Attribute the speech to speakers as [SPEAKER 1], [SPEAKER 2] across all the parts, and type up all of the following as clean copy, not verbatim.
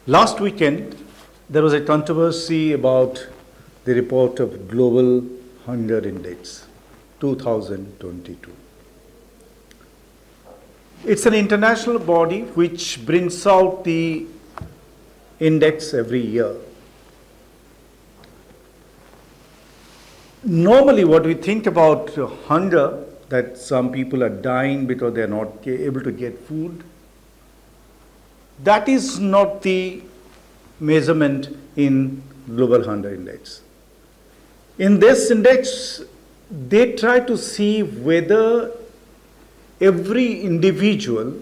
[SPEAKER 1] Last weekend, there was a controversy about the report of Global Hunger Index 2022. It's an international body which brings out the index every year. Normally, what we think about hunger, that some people are dying because they are not able to get food, that is not the measurement in Global Hunger Index. In this index, they try to see whether every individual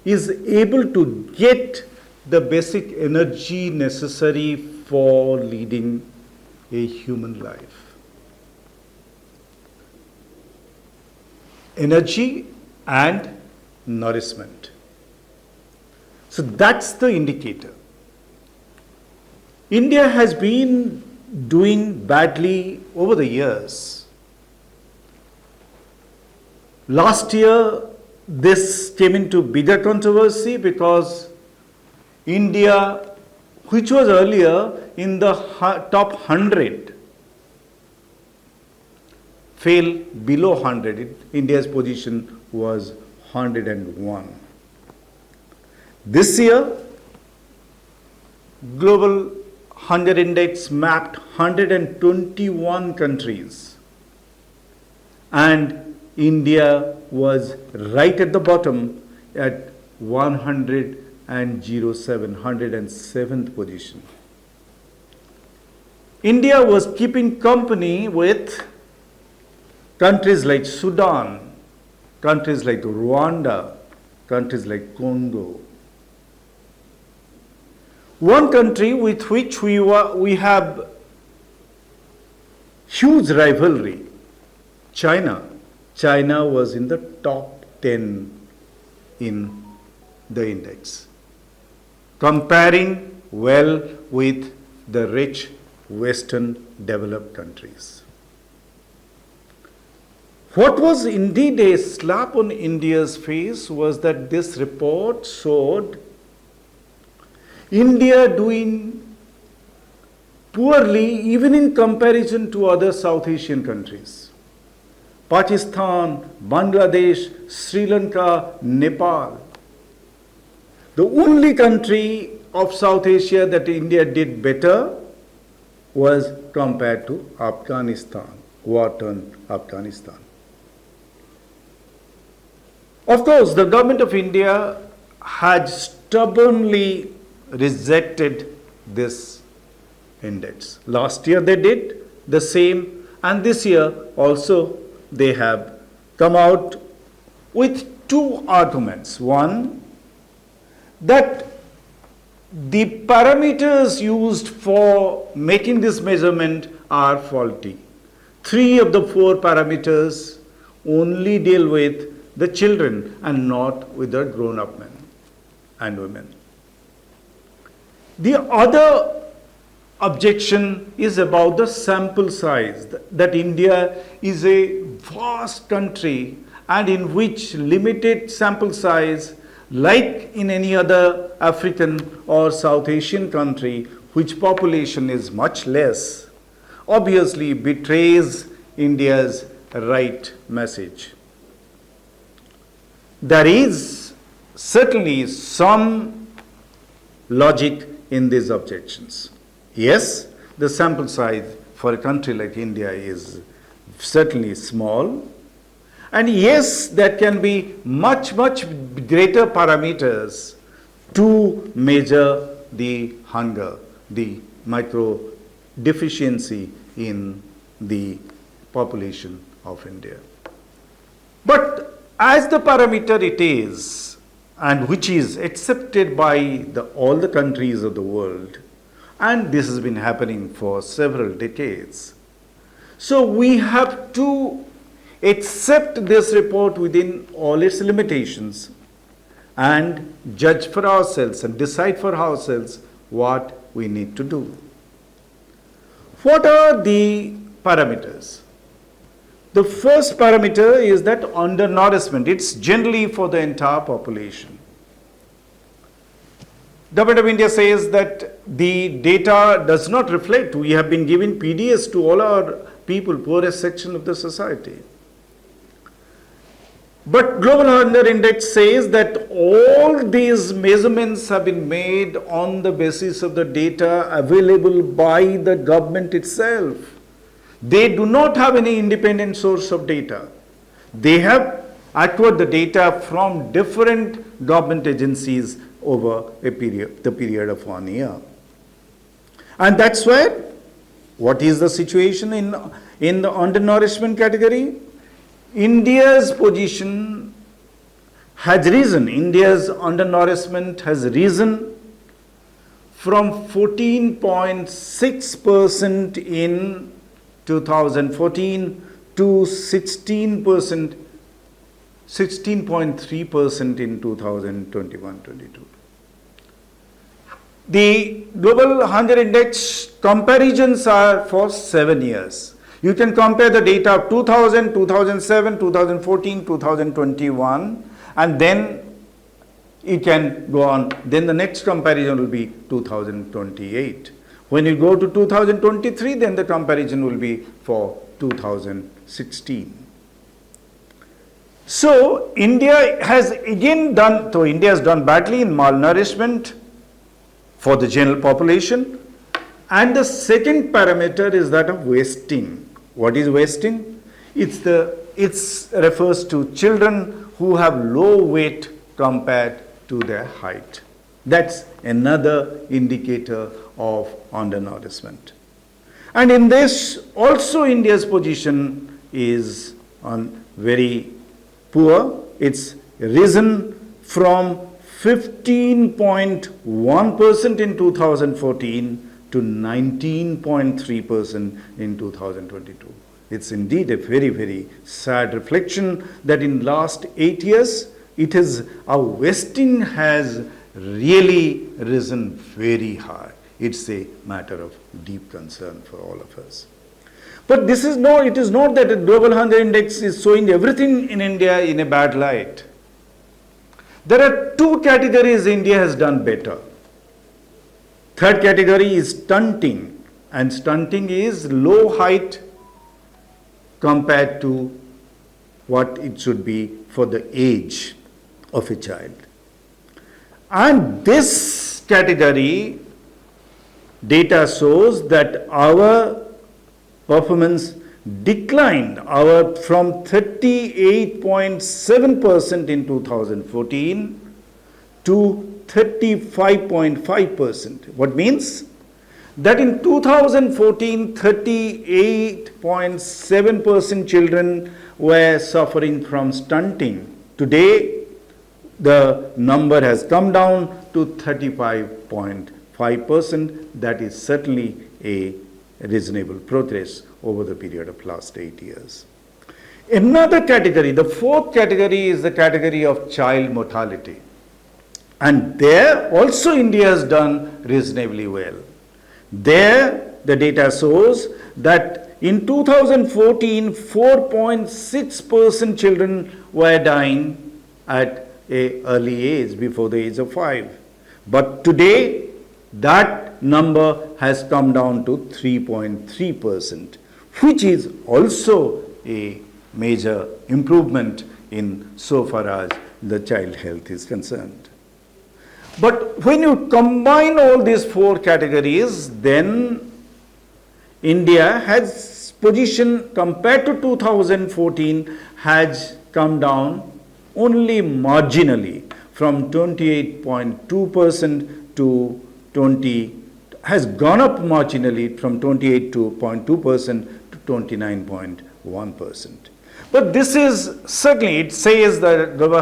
[SPEAKER 1] is able to get the basic energy necessary for leading a human life. Energy and nourishment. So that's the indicator. India has been doing badly over the years. Last year, this came into bigger controversy because India, which was earlier in the top 100, fell below 100. India's position was 101. This year, Global Hunger Index mapped 121 countries, and India was right at the bottom at 107th position. India was keeping company with countries like Sudan, countries like Rwanda, countries like Congo. One country with which we have huge rivalry, China. China was in the top 10 in the index, comparing well with the rich Western developed countries. What was indeed a slap on India's face was that this report showed India doing poorly even in comparison to other South Asian countries. Pakistan, Bangladesh, Sri Lanka, Nepal. The only country of South Asia that India did better was compared to Afghanistan, war-torn Afghanistan. Of course, the government of India had stubbornly rejected this index. Last year they did the same, and this year also they have come out with two arguments. One, that the parameters used for making this measurement are faulty. 3 of the 4 parameters only deal with the children and not with the grown-up men and women. The other objection is about the sample size, that India is a vast country and in which limited sample size, like in any other African or South Asian country, which population is much less, obviously betrays India's right message. There is certainly some logic in these objections. Yes, the sample size for a country like India is certainly small. And yes, there can be much greater parameters to measure the hunger, the micro deficiency in the population of India. But as the parameter it is, and which is accepted by all the countries of the world, and this has been happening for several decades. So we have to accept this report within all its limitations and judge for ourselves and decide for ourselves what we need to do. What are the parameters? The first parameter is that undernourishment. It's generally for the entire population. Government of India says that the data does not reflect. We have been giving PDS to all our people, poorest section of the society. But Global Hunger Index says that all these measurements have been made on the basis of the data available by the government itself. They do not have any independent source of data. They have acquired the data from different government agencies over the period of 1 year. And that's where, what is the situation in the undernourishment category? India's position has risen. India's undernourishment has risen from 14.6% in 2014 to 16%, 16.3% in 2021-22. The Global Hunger Index comparisons are for 7 years. You can compare the data of 2000, 2007, 2014, 2021, and then it can go on. Then the next comparison will be 2028. When you go to 2023, then the comparison will be for 2016. So India has again done, so India has done badly in malnourishment for the general population. And the second parameter is that of wasting. What is wasting? It refers to children who have low weight compared to their height. That's another indicator of undernourishment. And in this also India's position is on very poor. It's risen from 15.1% in 2014 to 19.3% in 2022. It's indeed a very, very sad reflection that in last 8 years, our wasting has really risen very high. It's a matter of deep concern for all of us. But it is not that the Global Hunger Index is showing everything in India in a bad light. There are two categories India has done better. Third category is stunting, and stunting is low height compared to what it should be for the age of a child. And this category data shows that our performance declined from 38.7% in 2014 to 35.5%. What means? That in 2014, 38.7% children were suffering from stunting. Today, the number has come down to 35.5%. That is certainly a reasonable progress over the period of last 8 years. Another category, the fourth category, is the category of child mortality. And there also India has done reasonably well. There the data shows that in 2014, 4.6% children were dying at an early age, before the age of 5. But today that number has come down to 3.3%, which is also a major improvement in so far as the child health is concerned. But when you combine all these four categories, then India has position compared to 2014 has come down only marginally from 28.2% to has gone up marginally from 28.2% to 29.1%. But this is certainly, it says that Global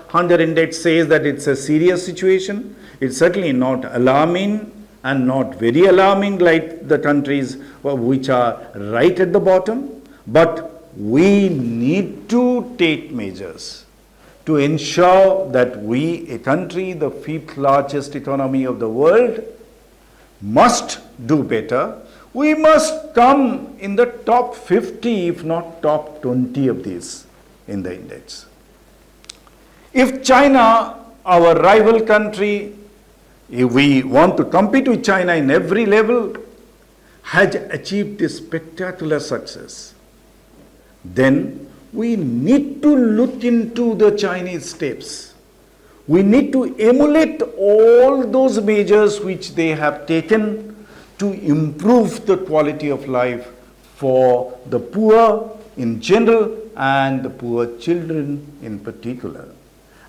[SPEAKER 1] Hunger Index says that it's a serious situation. It's certainly not alarming and not very alarming like the countries which are right at the bottom. But we need to take measures to ensure that we, a country, the fifth largest economy of the world, must do better. We must come in the top 50, if not top 20 of these in the index. If China, our rival country, if we want to compete with China in every level, has achieved this spectacular success, then we need to look into the Chinese steps. We need to emulate all those measures which they have taken to improve the quality of life for the poor in general and the poor children in particular.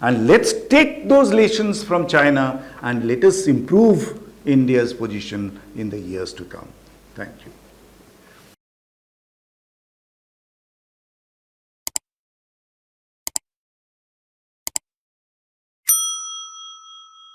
[SPEAKER 1] And let's take those lessons from China and let us improve India's position in the years to come. Thank you.